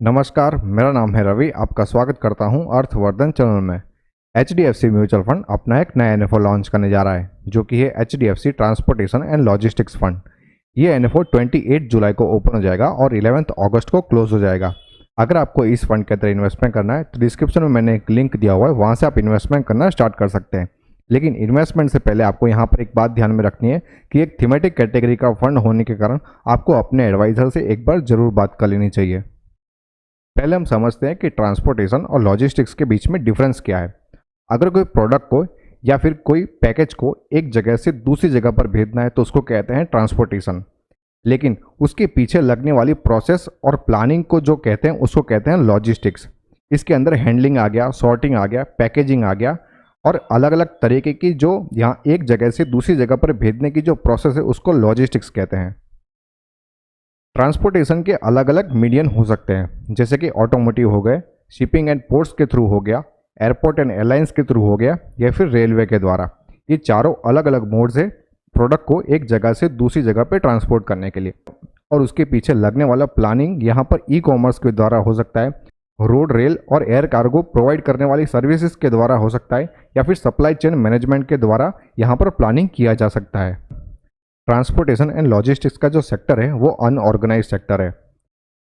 नमस्कार, मेरा नाम है रवि। आपका स्वागत करता हूं अर्थवर्धन चैनल में। HDFC म्यूचुअल फंड अपना एक नया एनएफओ लॉन्च करने जा रहा है, जो कि है HDFC transportation and logistics fund. ये एनएफओ 28 जुलाई को ओपन हो जाएगा और 11 अगस्त को क्लोज हो जाएगा। अगर आपको इस फंड के अंदर इन्वेस्टमेंट करना है तो डिस्क्रिप्शन में मैंने एक लिंक दिया हुआ है, वहाँ से आप इन्वेस्टमेंट करना स्टार्ट कर सकते हैं। लेकिन इन्वेस्टमेंट से पहले आपको यहाँ पर एक बात ध्यान में रखनी है कि एक थीमेटिक कैटेगरी का फंड होने के कारण आपको अपने एडवाइजर से एक बार जरूर बात कर लेनी चाहिए। पहले हम समझते हैं कि ट्रांसपोर्टेशन और लॉजिस्टिक्स के बीच में डिफरेंस क्या है। अगर कोई प्रोडक्ट को या फिर कोई पैकेज को एक जगह से दूसरी जगह पर भेजना है तो उसको कहते हैं ट्रांसपोर्टेशन। लेकिन उसके पीछे लगने वाली प्रोसेस और प्लानिंग को जो कहते हैं उसको कहते हैं लॉजिस्टिक्स। इसके अंदर हैंडलिंग आ गया, सॉर्टिंग आ गया, पैकेजिंग आ गया और अलग अलग तरीके की जो यहाँ एक जगह से दूसरी जगह पर भेजने की जो प्रोसेस है उसको लॉजिस्टिक्स कहते हैं। ट्रांसपोर्टेशन के अलग अलग मीडियम हो सकते हैं, जैसे कि ऑटोमोटिव हो गए, शिपिंग एंड पोर्ट्स के थ्रू हो गया, एयरपोर्ट एंड एयरलाइंस के थ्रू हो गया, या फिर रेलवे के द्वारा। ये चारों अलग अलग मोड्स है प्रोडक्ट को एक जगह से दूसरी जगह पे ट्रांसपोर्ट करने के लिए। और उसके पीछे लगने वाला प्लानिंग यहाँ पर ई कॉमर्स के द्वारा हो सकता है, रोड, रेल और एयर कार्गो प्रोवाइड करने वाली सर्विसेज के द्वारा हो सकता है, या फिर सप्लाई चेन मैनेजमेंट के द्वारा यहाँ पर प्लानिंग किया जा सकता है। ट्रांसपोर्टेशन एंड लॉजिस्टिक्स का जो सेक्टर है वो अनऑर्गेनाइज सेक्टर है।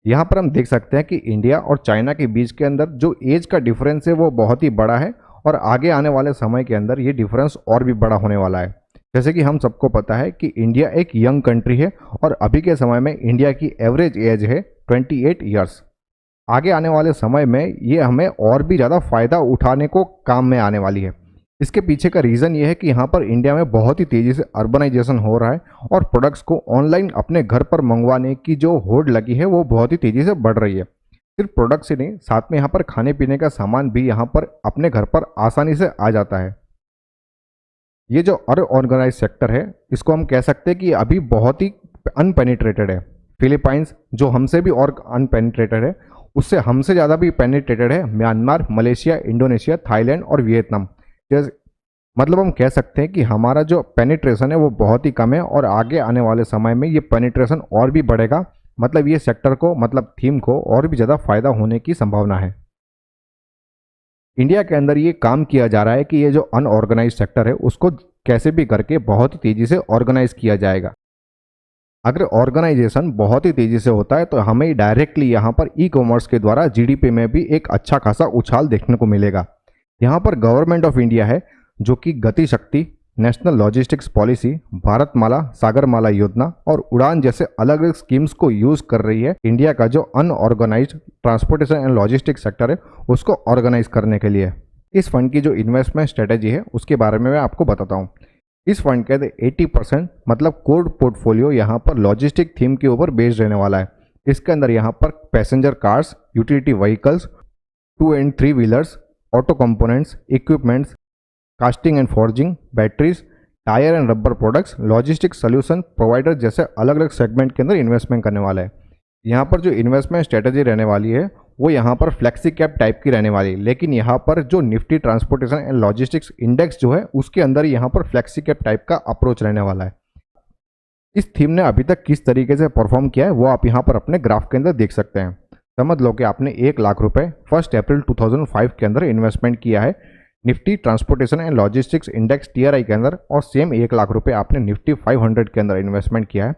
यहाँ पर हम देख सकते हैं कि इंडिया और चाइना के बीच के अंदर जो एज का डिफरेंस है वो बहुत ही बड़ा है और आगे आने वाले समय के अंदर ये डिफरेंस और भी बड़ा होने वाला है। जैसे कि हम सबको पता है कि इंडिया एक यंग कंट्री है और अभी के समय में इंडिया की एवरेज एज है 28 ईयर्स। आगे आने वाले समय में ये हमें और भी ज़्यादा फ़ायदा उठाने को काम में आने वाली है। इसके पीछे का रीज़न ये है कि यहाँ पर इंडिया में बहुत ही तेज़ी से अर्बनाइजेशन हो रहा है और प्रोडक्ट्स को ऑनलाइन अपने घर पर मंगवाने की जो होड़ लगी है वो बहुत ही तेज़ी से बढ़ रही है। सिर्फ प्रोडक्ट्स ही नहीं, साथ में यहाँ पर खाने पीने का सामान भी यहाँ पर अपने घर पर आसानी से आ जाता है। ये जो अनऑर्गेनाइज सेक्टर है इसको हम कह सकते हैं कि अभी बहुत ही अनपेनिट्रेटेड है। फिलीपाइंस जो हमसे भी और अनपेनिट्रेटेड है, उससे हमसे ज़्यादा भी पेनिट्रेटेड है म्यांमार, मलेशिया, इंडोनेशिया, थाईलैंड और वियतनाम। मतलब हम कह सकते हैं कि हमारा जो पेनिट्रेशन है वो बहुत ही कम है और आगे आने वाले समय में ये पेनिट्रेशन और भी बढ़ेगा। मतलब ये सेक्टर को, मतलब थीम को और भी ज़्यादा फायदा होने की संभावना है। इंडिया के अंदर ये काम किया जा रहा है कि ये जो अनऑर्गेनाइज सेक्टर है उसको कैसे भी करके बहुत ही तेज़ी से ऑर्गेनाइज किया जाएगा। अगर ऑर्गेनाइजेशन बहुत ही तेज़ी से होता है तो हमें डायरेक्टली यहाँ पर ई कॉमर्स के द्वारा जीडीपी में भी एक अच्छा खासा उछाल देखने को मिलेगा। यहाँ पर गवर्नमेंट ऑफ इंडिया है जो कि गति शक्ति, national logistics policy, Bharatmala, Sagarmala योजना और उड़ान जैसे अलग अलग स्कीम्स को यूज़ कर रही है इंडिया का जो unorganised transportation and logistics sector है उसको ऑर्गेनाइज करने के लिए। इस फंड की जो इन्वेस्टमेंट स्ट्रेटेजी है उसके बारे में मैं आपको बताता हूँ। इस फंड के 80% मतलब कोर पोर्टफोलियो यहाँ पर लॉजिस्टिक थीम के ऊपर बेस्ड रहने वाला है। इसके अंदर यहाँ पर passenger cars, utility vehicles, 2 and 3 wheelers, auto components, equipments, casting and forging, batteries, tyre and rubber products, logistic solution provider जैसे अलग अलग सेगमेंट के अंदर इन्वेस्टमेंट करने वाला है। यहाँ पर जो इन्वेस्टमेंट स्ट्रेटेजी रहने वाली है वो यहाँ पर फ्लेक्सी कैप टाइप की रहने वाली है, लेकिन यहाँ पर जो Nifty transportation and logistics index जो है उसके अंदर यहाँ पर फ्लेक्सी कैप टाइप का अप्रोच रहने वाला है। इस थीम ने अभी तक किस तरीके से परफॉर्म किया है वो आप यहाँ पर अपने ग्राफ के अंदर देख सकते हैं। समझ लो कि आपने 1 लाख रुपए 1 अप्रैल 2005 के अंदर इन्वेस्टमेंट किया है Nifty transportation and logistics index TRI के अंदर, और सेम 1 लाख रुपए आपने निफ्टी 500 के अंदर इन्वेस्टमेंट किया है,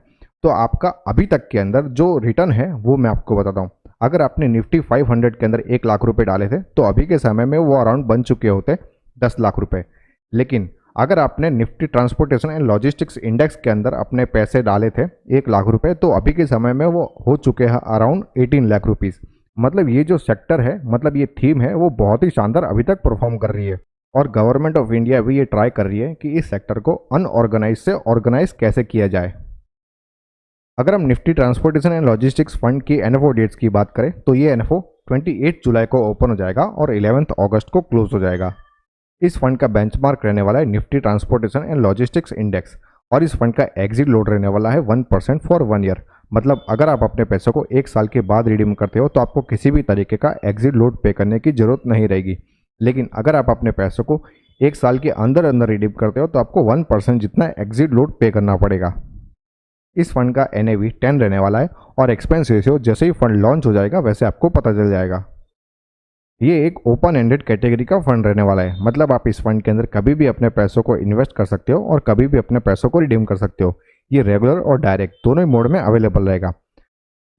तो आपका अभी तक के अंदर जो रिटर्न है वो मैं आपको बताता हूँ। अगर आपने निफ्टी 500 के अंदर 1 लाख रुपए डाले थे तो अभी के समय में वो अराउंड बन चुके होते 10 लाख रुपए। लेकिन अगर आपने Nifty transportation and logistics index के अंदर अपने पैसे डाले थे 1 लाख रुपए, तो अभी के समय में वो हो चुके हैं अराउंड 18 लाख रुपीज़। मतलब ये जो सेक्टर है, मतलब ये थीम है वो बहुत ही शानदार अभी तक परफॉर्म कर रही है और गवर्नमेंट ऑफ इंडिया भी ये ट्राई कर रही है कि इस सेक्टर को अनऑर्गेनाइज से ऑर्गेनाइज कैसे किया जाए। अगर हम Nifty transportation and logistics fund की एनएफओ डेट्स की बात करें तो ये एनएफओ 28 जुलाई को ओपन हो जाएगा और 11 अगस्त को क्लोज हो जाएगा। इस फंड का बेंचमार्क रहने वाला है Nifty transportation and logistics index और इस फंड का एग्जिट लोड रहने वाला है 1% फॉर 1 ईयर। मतलब अगर आप अपने पैसों को 1 साल के बाद रिडीम करते हो तो आपको किसी भी तरीके का एग्जिट लोड पे करने की जरूरत नहीं रहेगी। लेकिन अगर आप अपने पैसों को 1 साल के अंदर अंदर रिडीम करते हो तो आपको 1% जितना एग्जिट लोड पे करना पड़ेगा। इस फंड का NAV 10 रहने वाला है और एक्सपेंस रेशियो जैसे ही फंड लॉन्च हो जाएगा वैसे आपको पता चल जाएगा। ये एक ओपन एंडेड कैटेगरी का फंड रहने वाला है, मतलब आप इस फंड के अंदर कभी भी अपने पैसों को इन्वेस्ट कर सकते हो और कभी भी अपने पैसों को रिडीम कर सकते हो। ये रेगुलर और डायरेक्ट दोनों ही मोड में अवेलेबल रहेगा।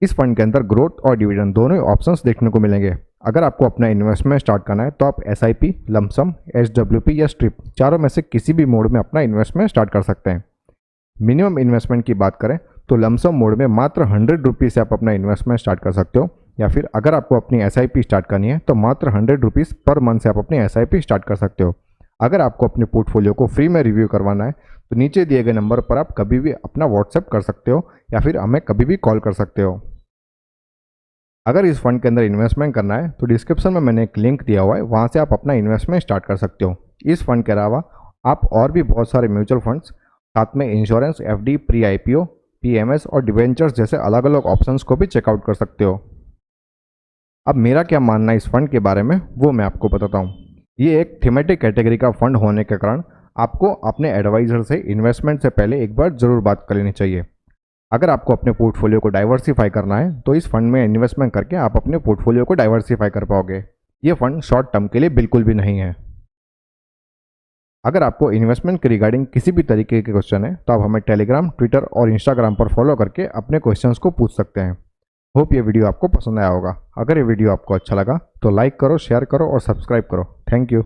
इस फंड के अंदर ग्रोथ और डिविडेंड दोनों ही ऑप्शंस देखने को मिलेंगे। अगर आपको अपना इन्वेस्टमेंट स्टार्ट करना है तो आप SIP, लमसम, SWP या स्ट्रिप चारों में से किसी भी मोड में अपना इन्वेस्टमेंट स्टार्ट कर सकते हैं। मिनिमम इन्वेस्टमेंट की बात करें तो लमसम मोड में मात्र 100 रुपीज़ से आप अपना इन्वेस्टमेंट स्टार्ट कर सकते हो, या फिर अगर आपको अपनी SIP स्टार्ट करनी है तो मात्र 100 रुपीज़ पर मंथ से आप अपनी SIP स्टार्ट कर सकते हो। अगर आपको अपने पोर्टफोलियो को फ्री में रिव्यू करवाना है तो नीचे दिए गए नंबर पर आप कभी भी अपना व्हाट्सएप कर सकते हो या फिर हमें कभी भी कॉल कर सकते हो। अगर इस फंड के अंदर इन्वेस्टमेंट करना है तो डिस्क्रिप्शन में मैंने एक लिंक दिया हुआ है, वहाँ से आप अपना इन्वेस्टमेंट स्टार्ट कर सकते हो। इस फंड के अलावा आप और भी बहुत सारे म्यूचुअल फंड्स, साथ में insurance, FD, pre IPO, PMS और डिवेंचर्स जैसे अलग अलग ऑप्शंस को भी चेकआउट कर सकते हो। अब मेरा क्या मानना है इस फंड के बारे में वो मैं आपको बताता हूँ। ये एक थीमेटिक कैटेगरी का फंड होने के कारण आपको अपने एडवाइज़र से इन्वेस्टमेंट से पहले एक बार ज़रूर बात कर लेनी चाहिए। अगर आपको अपने पोर्टफोलियो को डाइवर्सिफाई करना है तो इस फंड में इन्वेस्टमेंट करके आप अपने पोर्टफोलियो को डाइवर्सिफाई कर पाओगे। ये फंड शॉर्ट टर्म के लिए बिल्कुल भी नहीं है। अगर आपको इन्वेस्टमेंट के रिगार्डिंग किसी भी तरीके के क्वेश्चन है तो आप हमें टेलीग्राम, ट्विटर और इंस्टाग्राम पर फॉलो करके अपने क्वेश्चंस को पूछ सकते हैं। होप ये वीडियो आपको पसंद आया होगा। अगर ये वीडियो आपको अच्छा लगा तो लाइक करो, शेयर करो और सब्सक्राइब करो। Thank you.